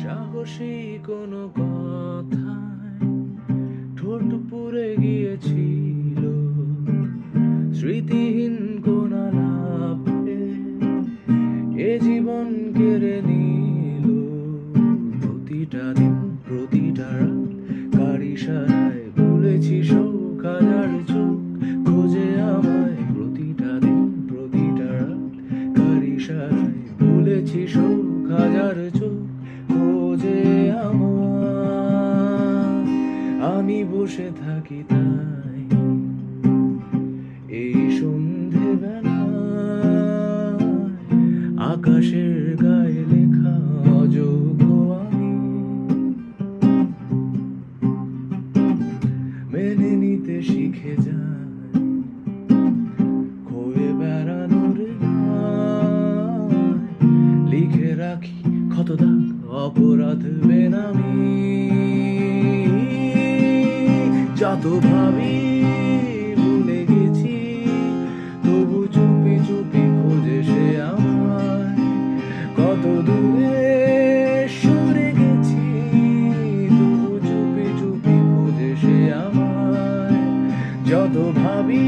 সাহসী কোনো কথায় ঠোঁট পুড়ে গিয়েছিল, স্মৃতিহীন কোন আলাপে এ জীবন কেড়ে নিল। প্রতিটা দিন প্রতিটা রাত কার ইশারায় ভুলেছি শোক, হাজার চোখ খোঁজে আমায়। প্রতিটা দিন প্রতিটা রাত কার ইশারায় ভুলেছি শোক, হাজার চোখ খোঁজে আমায়। আমি বসে থাকি তাই এই সন্ধেবেলায়, আকাশের গায়ে লেখা অযোগ্য আমি মেনে নিতে শিখে যাই। খয়ে বেড়ানোর গায় লিখে রাখি ক্ষত দাগ, অপরাধ বেনামি। যত ভাবি ভুলে গেছি, তবু চুপি চুপি খোঁজে সে আমায়। কত দূরে সরে গেছি, তবু চুপি চুপি খোঁজে সে আমায়। যত ভাবি